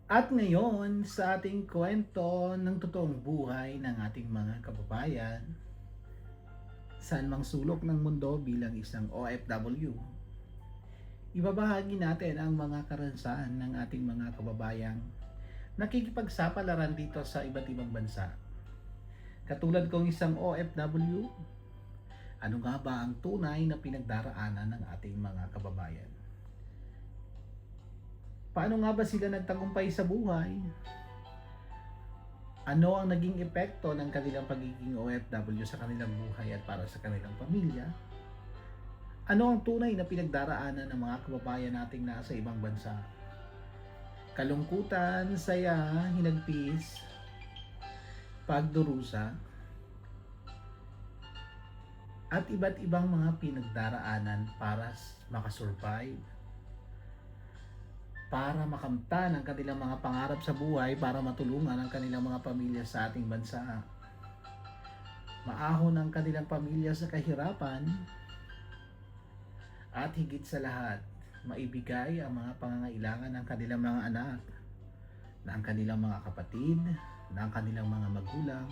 At ngayon sa ating kwento ng totoong buhay ng ating mga kababayan, saan mang sulok ng mundo bilang isang OFW, ibabahagi natin ang mga karanasan ng ating mga kababayang nakikipagsapalaran dito sa iba't ibang bansa. Katulad kong isang OFW, ano nga ba ang tunay na pinagdaraanan ng ating mga kababayan? Paano nga ba sila nagtagumpay sa buhay? Ano ang naging epekto ng kanilang pagiging OFW sa kanilang buhay at para sa kanilang pamilya? Ano ang tunay na pinagdaraanan ng mga kababayan nating nasa ibang bansa? Kalungkutan, saya, hinagpis, pagdurusa, at iba't ibang mga pinagdaraanan para makasurvive, para makamtan ang kanilang mga pangarap sa buhay, para matulungan ang kanilang mga pamilya sa ating bansa. Maahon ang kanilang pamilya sa kahirapan, at higit sa lahat, maibigay ang mga pangangailangan ng kanilang mga anak, ng kanilang mga kapatid, ng kanilang mga magulang.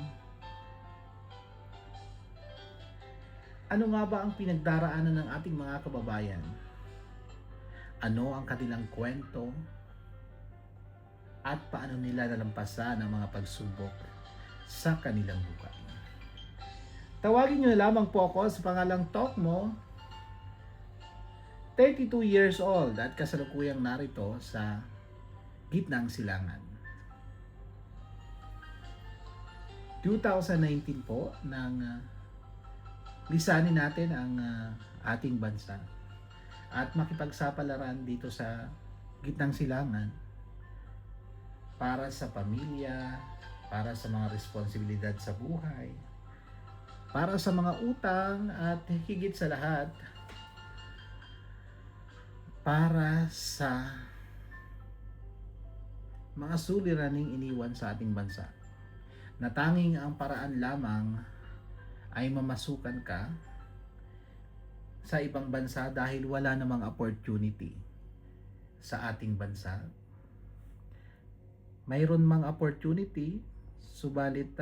Ano nga ba ang pinagdaraanan ng ating mga kababayan? Ano ang kanilang kwento? At paano nila nalampasan ang mga pagsubok sa kanilang buhay? Tawagin nyo na lamang po ako sa pangalang Tokmo, 32 years old at kasalukuyang narito sa gitnang silangan. 2019 po nang lisanin natin ang ating bansa at makipagsapalaran dito sa gitnang silangan para sa pamilya, para sa mga responsibilidad sa buhay, para sa mga utang at higit sa lahat para sa mga suliraning iniwan sa ating bansa na tanging ang paraan lamang ay mamasukan ka sa ibang bansa dahil wala namang opportunity sa ating bansa. Mayroon mang opportunity, subalit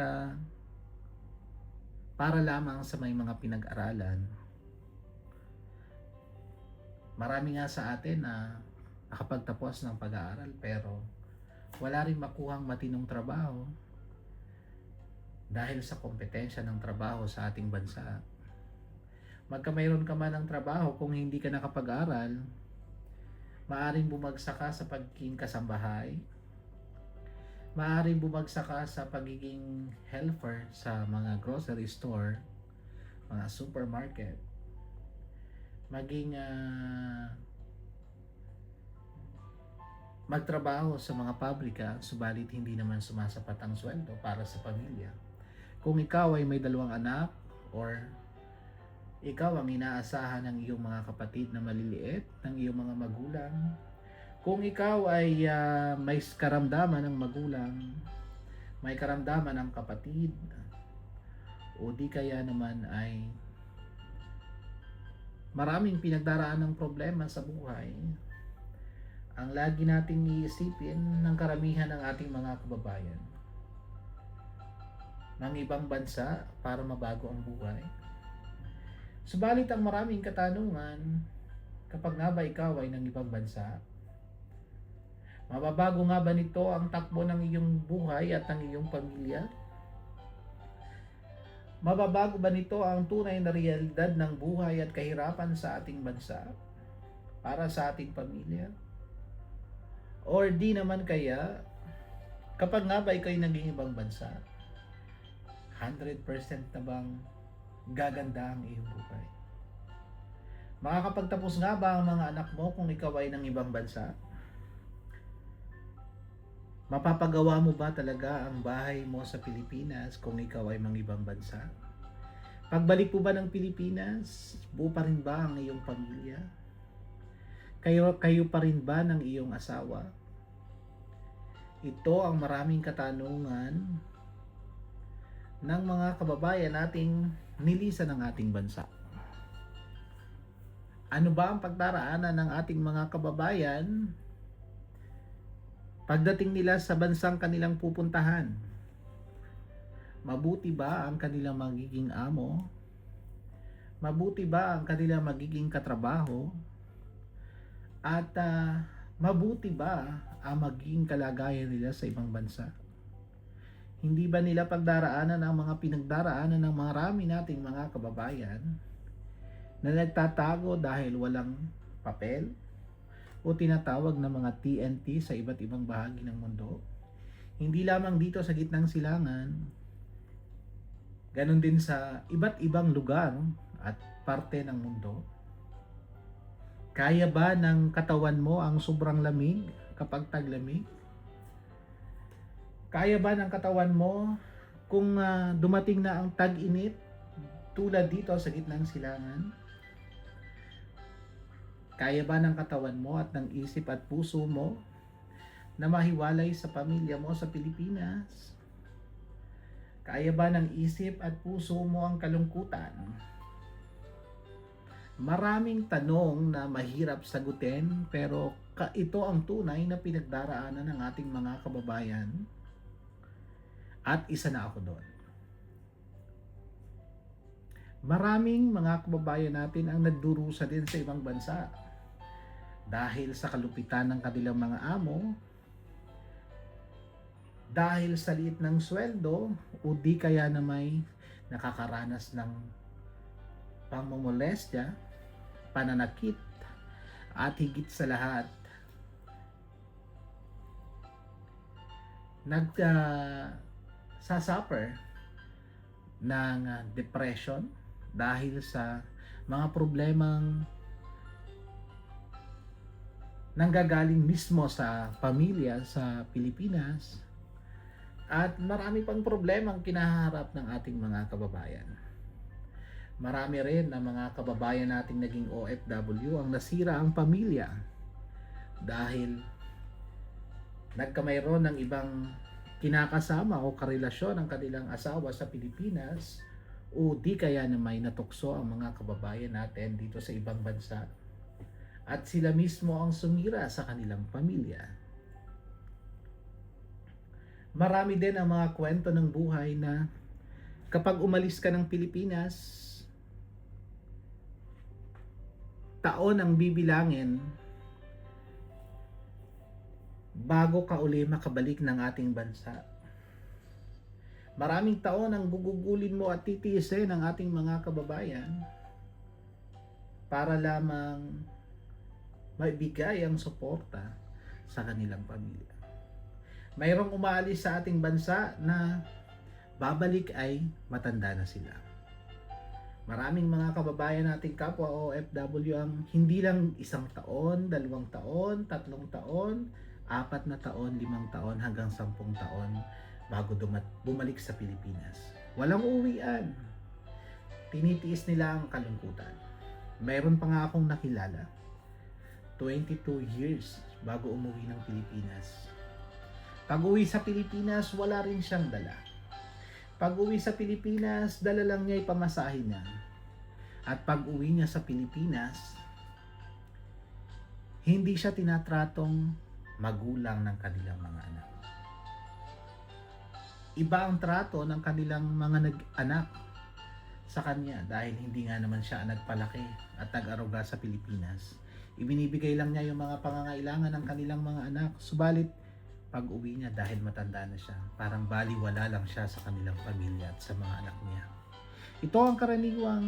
para lamang sa may mga pinag-aralan. Marami nga sa atin na nakapagtapos ng pag-aaral pero wala rin makuhang matinong trabaho dahil sa kompetensya ng trabaho sa ating bansa. Magka mayroon ka man ng trabaho, kung hindi ka nakapag-aral, maaring bumagsak ka sa pagiging kasambahay, maaring bumagsak ka sa pagiging helper sa mga grocery store, mga supermarket, maging magtrabaho sa mga pabrika, subalit hindi naman sumasapat ang sweldo para sa pamilya. Kung ikaw ay may 2 anak or ikaw ang inaasahan ng iyong mga kapatid na maliliit, ng iyong mga magulang, kung ikaw ay may karamdaman ng magulang, may karamdaman ng kapatid, o di kaya naman ay maraming pinagdaraan ng problema sa buhay, ang lagi nating iisipin ng karamihan ng ating mga kababayan ng ibang bansa para mabago ang buhay. Subalit ang maraming katanungan, kapag nga ba ikaw ay ng ibang bansa, mababago nga ba nito ang takbo ng iyong buhay at ng iyong pamilya? Mababago ba nito ang tunay na realidad ng buhay at kahirapan sa ating bansa para sa ating pamilya? Or di naman kaya, kapag nga ba ikaw ay naging ibang bansa, 100% na bang gaganda ang iyong buhay? Makakapagtapos nga ba ang mga anak mo kung ikaw ay ng ibang bansa? Mapapagawa mo ba talaga ang bahay mo sa Pilipinas kung ikaw ay mang ibang bansa? Pagbalik po ba ng Pilipinas, buo pa rin ba ang iyong pamilya? Kayo pa rin ba ng iyong asawa? Ito ang maraming katanungan ng mga kababayan nating nilisan ng ating bansa. Ano ba ang pagdaraanan ng ating mga kababayan Pagdating nila sa bansang kanilang pupuntahan, mabuti ba ang kanilang magiging amo? Mabuti ba ang kanilang magiging katrabaho? At mabuti ba ang magiging kalagayan nila sa ibang bansa? Hindi ba nila pagdaraanan ang mga pinagdaraanan ng marami nating mga kababayan na nagtatago dahil walang papel o tinatawag na mga TNT sa iba't ibang bahagi ng mundo? Hindi lamang dito sa gitnang silangan, ganon din sa iba't ibang lugar at parte ng mundo. Kaya ba ng katawan mo ang sobrang lamig kapag taglamig? Kaya ba ng katawan mo kung dumating na ang tag-init tulad dito sa gitnang silangan? Kaya ba ng katawan mo at ng isip at puso mo na mahiwalay sa pamilya mo sa Pilipinas? Kaya ba ng isip at puso mo ang kalungkutan? Maraming tanong na mahirap sagutin, pero ito ang tunay na pinagdaraanan ng ating mga kababayan. At isa na ako doon. Maraming mga kababayan natin ang nagdurusa din sa ibang bansa dahil sa kalupitan ng kanilang mga amo, dahil sa liit ng sweldo, o di kaya na may nakakaranas ng pangmomolestya, pananakit, at higit sa lahat, sasuffer ng depression dahil sa mga problemang nanggagaling mismo sa pamilya sa Pilipinas, at marami pang problemang kinaharap ng ating mga kababayan. Marami rin na mga kababayan nating naging OFW ang nasira ang pamilya dahil nagkamayroon ng ibang kinakasama o karelasyon ang kanilang asawa sa Pilipinas, o di kaya na may natukso ang mga kababayan natin dito sa ibang bansa at sila mismo ang sumira sa kanilang pamilya. Marami din ang mga kwento ng buhay na kapag umalis ka ng Pilipinas, taon ang bibilangin bago ka uli makabalik ng ating bansa. Maraming taon ang gugugulin mo at titiisin ng ating mga kababayan para lamang maibigay ang suporta sa kanilang pamilya. Mayroong umaalis sa ating bansa na babalik ay matanda na sila. Maraming mga kababayan nating kapwa OFW ang hindi lang 1 taon, 2 taon, 3 taon, 4 na taon, 5 taon hanggang 10 taon bago bumalik sa Pilipinas. Walang uwian. Tinitiis nila ang kalungkutan. Mayroon pa nga akong nakilala, 22 years bago umuwi ng Pilipinas. Pag-uwi sa Pilipinas, wala rin siyang dala. Pag-uwi sa Pilipinas, dala lang niya ipamasahe niya. At pag-uwi niya sa Pilipinas, hindi siya tinatratong magulang ng kanilang mga anak. Iba ang trato ng kanilang mga nag-anak sa kanya dahil hindi nga naman siya nagpalaki at nag-aruga sa Pilipinas. Ibinibigay lang niya yung mga pangangailangan ng kanilang mga anak. Subalit, pag-uwi niya dahil matanda na siya, parang baliwala lang siya sa kanilang pamilya at sa mga anak niya. Ito ang karaniwang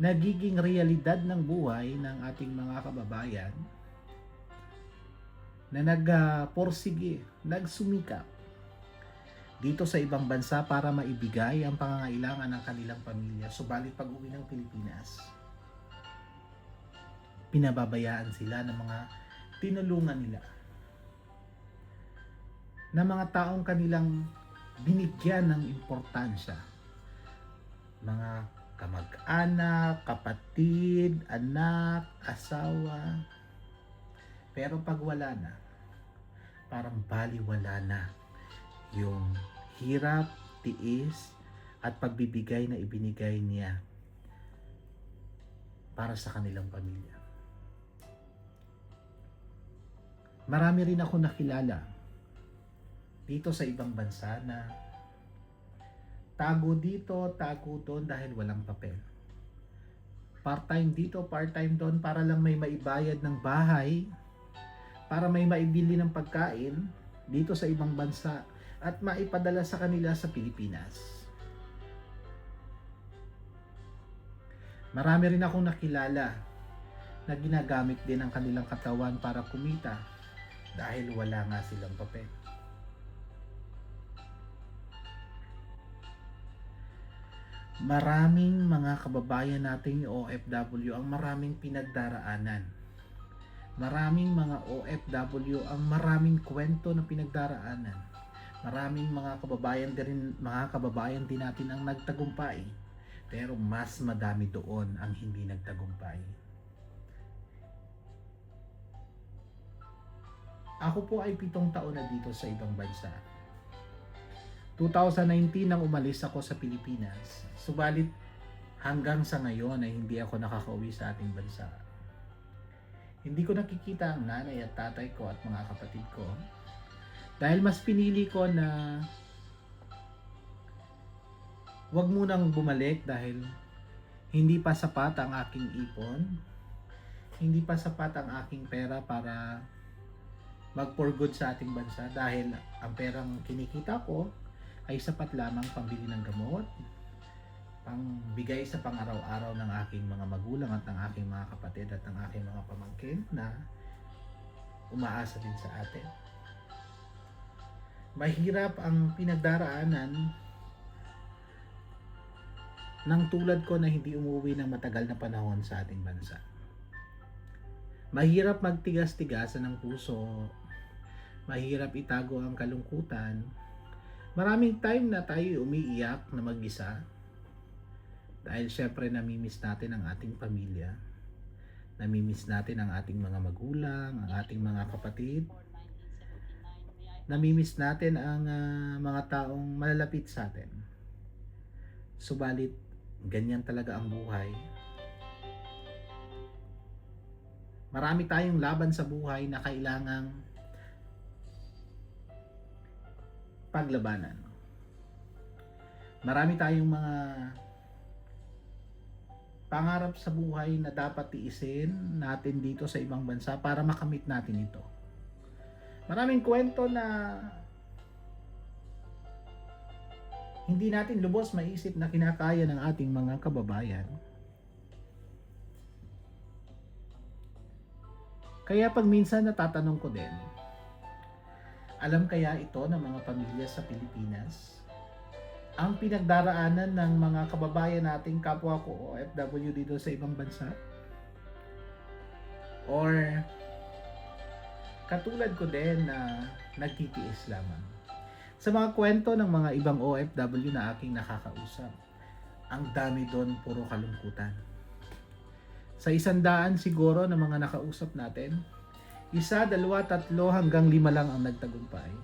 nagiging realidad ng buhay ng ating mga kababayan na nagporsige, nagsumikap dito sa ibang bansa para maibigay ang pangangailangan ng kanilang pamilya. Subalit pag-uwi ng Pilipinas, pinababayaan sila ng mga tinulungan nila, na mga taong kanilang binigyan ng importansya. Mga kamag-anak, kapatid, anak, asawa. Pero pag wala na, parang baliwala na yung hirap, tiis, at pagbibigay na ibinigay niya para sa kanilang pamilya. Marami rin ako nakilala dito sa ibang bansa na tago dito, tago doon dahil walang papel. Part-time dito, part-time doon para lang may maibayad ng bahay, para may maibili ng pagkain dito sa ibang bansa at maipadala sa kanila sa Pilipinas. Marami rin akong nakilala na ginagamit din ang kanilang katawan para kumita dahil wala nga silang papel. Maraming mga kababayan nating OFW ang maraming pinagdaraanan. Maraming mga OFW ang maraming kwento na pinagdaraanan. Maraming mga kababayan din natin ang nagtagumpay. Pero mas madami doon ang hindi nagtagumpay. Ako po ay 7 taon na dito sa ibang bansa. 2019 nang umalis ako sa Pilipinas. Subalit hanggang sa ngayon ay hindi ako nakakauwi sa ating bansa. Hindi ko nakikita ang nanay at tatay ko at mga kapatid ko. Dahil mas pinili ko na wag munang bumalik dahil hindi pa sapat ang aking ipon. Hindi pa sapat ang aking pera para mag-for good sa ating bansa dahil ang perang kinikita ko ay sapat lamang pambili ng gamot, pangbigay sa pang-araw-araw ng aking mga magulang at ng aking mga kapatid at ng aking mga pamangkin na umaasa din sa atin. Mahirap ang pinagdaraanan ng tulad ko na hindi umuwi ng matagal na panahon sa ating bansa. Mahirap magtigas-tigasan ng puso, mahirap itago ang kalungkutan. Maraming time na tayo umiiyak na mag-isa dahil syempre namimiss natin ang ating pamilya, namimiss natin ang ating mga magulang, ang ating mga kapatid, namimiss natin ang mga taong malalapit sa atin. Subalit ganyan talaga ang buhay. Marami tayong laban sa buhay na kailangang paglabanan. Marami tayong mga pangarap sa buhay na dapat tiisin natin dito sa ibang bansa para makamit natin ito. Maraming kwento na hindi natin lubos maisip na kinakaya ng ating mga kababayan. Kaya pag minsan natatanong ko din, alam kaya ito ng mga pamilya sa Pilipinas? Ang pinagdaraanan ng mga kababayan nating kapwa ko OFW dito sa ibang bansa? Or katulad ko din na nagtitiis lamang? Sa mga kwento ng mga ibang OFW na aking nakakausap, ang dami doon puro kalungkutan. Sa 100 siguro ng mga nakausap natin, 1, 2, 3 hanggang 5 lang ang nagtagumpay.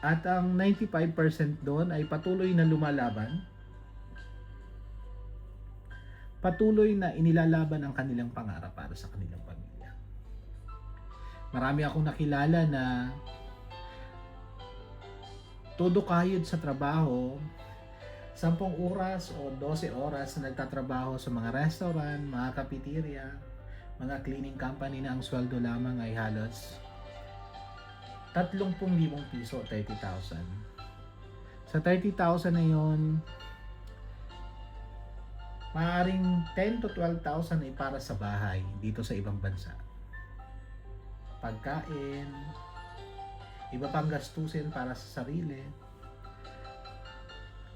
At ang 95% doon ay patuloy na lumalaban. Patuloy na inilalaban ang kanilang pangarap para sa kanilang pamilya. Marami akong nakilala na todo kayod sa trabaho, 10 oras o 12 oras na nagtatrabaho sa mga restaurant, mga cafeteria, mga cleaning company na ang sweldo lamang ay halos 30,000 piso, 30,000. Sa 30,000 na yon, maaaring 10 to 12,000 ay para sa bahay dito sa ibang bansa. Pagkain, iba pang gastusin para sa sarili.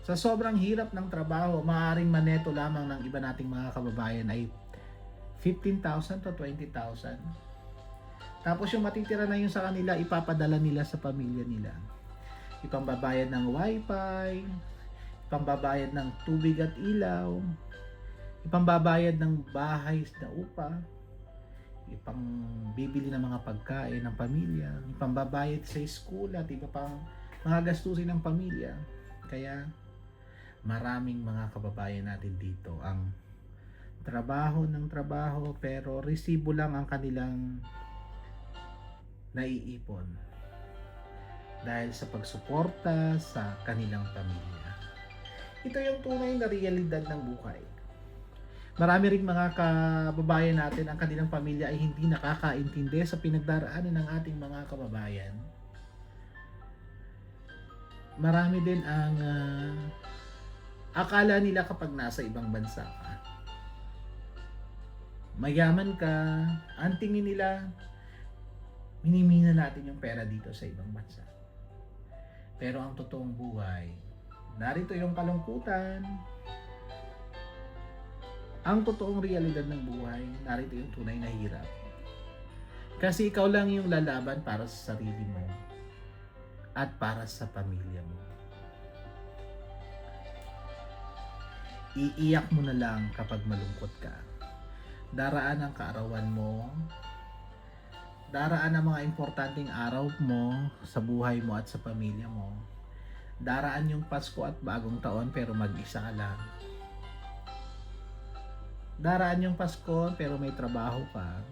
Sa sobrang hirap ng trabaho, maaaring maneto lamang ng iba nating mga kababayan ay 15,000 to 20,000. Tapos yung matitira na yun sa kanila, ipapadala nila sa pamilya nila. Ipambabayad ng wifi, ipambabayad ng tubig at ilaw, ipambabayad ng bahay na upa, ipambibili ng mga pagkain ng pamilya, ipambabayad sa school at iba pang mga gastusin ng pamilya. Kaya maraming mga kababayan natin dito ang trabaho ng trabaho pero resibo lang ang kanilang naiipon dahil sa pagsuporta sa kanilang pamilya. Ito yung tunay na realidad ng buhay. Marami ring mga kababayan natin ang kanilang pamilya ay hindi nakakaintindi sa pinagdaraanan ng ating mga kababayan. Marami din ang akala nila kapag nasa ibang bansa ka, mayaman ka, ang tingin nila, minimina natin yung pera dito sa ibang bansa. Pero ang totoong buhay, narito yung kalungkutan. Ang totoong realidad ng buhay, narito yung tunay na hirap. Kasi ikaw lang yung lalaban para sa sarili mo at para sa pamilya mo. Iiyak mo na lang kapag malungkot ka. Daraan ang kaarawan mo, daraan ang mga importanteng araw mo sa buhay mo at sa pamilya mo. Daraan yung Pasko at bagong taon pero mag-isa ka lang. Daraan yung Pasko pero may trabaho ka.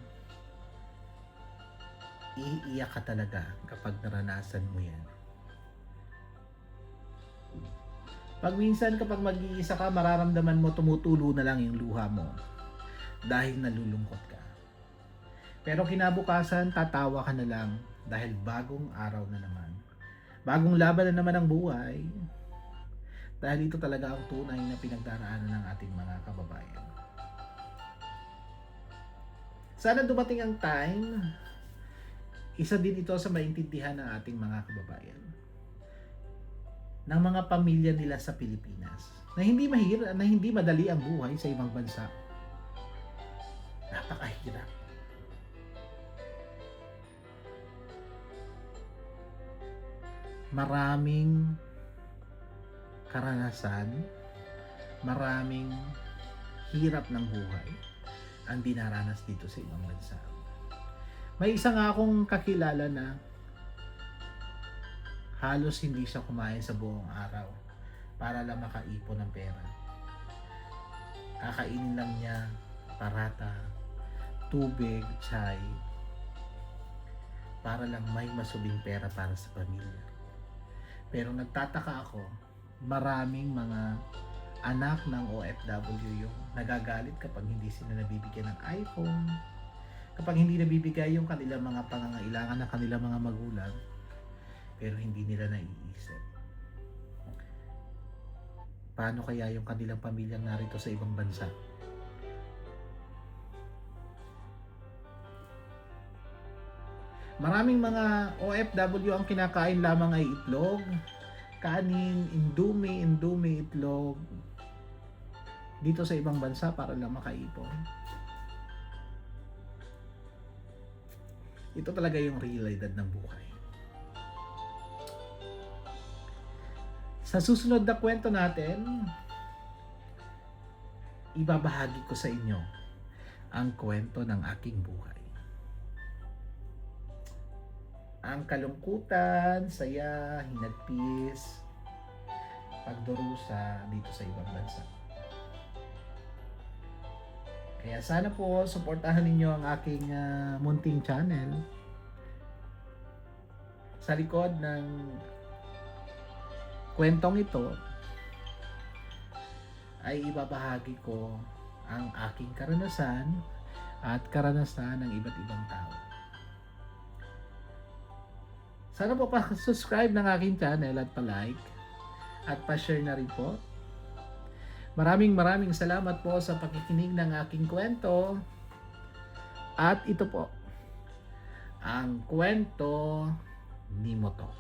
Iiyak ka talaga kapag naranasan mo yan. Pag minsan kapag mag-iisa ka, mararamdaman mo tumutulo na lang yung luha mo dahil nalulungkot ka. Pero kinabukasan, tatawa ka na lang dahil bagong araw na naman. Bagong laban na naman ang buhay. Dahil ito talaga ang tunay na pinagdaraanan ng ating mga kababayan. Sana dumating ang time, isa din ito sa maintindihan ng ating mga kababayan, ng mga pamilya nila sa Pilipinas, na hindi mahirap, na hindi madali ang buhay sa ibang bansa. Napakahirap. Maraming karanasan, maraming hirap ng buhay ang dinaranas dito sa ibang bansa. May isa nga akong kakilala na halos hindi siya kumain sa buong araw para lang makaipon ng pera. Kakainin lang niya parata, tubig, tsay, para lang may masubing pera para sa pamilya. Pero nagtataka ako, maraming mga anak ng OFW yung nagagalit kapag hindi sila nabibigyan ng iPhone, kapag hindi nabibigay yung kanilang mga pangangailangan ng kanilang mga magulang, pero hindi nila naiisip. Paano kaya yung kanilang pamilyang narito sa ibang bansa? Maraming mga OFW ang kinakain lamang ay itlog, kanin, indomie, itlog dito sa ibang bansa para lang makaipon. Ito talaga yung realidad ng buhay. Sa susunod na kwento natin, ibabahagi ko sa inyo ang kwento ng aking buhay. Ang kalungkutan, saya, hinagpis, pagdurusa dito sa ibang bansa. Kaya sana po suportahan ninyo ang aking munting channel. Sa likod ng kwentong ito ay ibabahagi ko ang aking karanasan at karanasan ng iba't ibang tao. Sana po pa-subscribe ng aking channel at pa-like at pa-share na rin po. Maraming salamat po sa pakikinig ng aking kwento. At ito po, ang kwento ni Moto.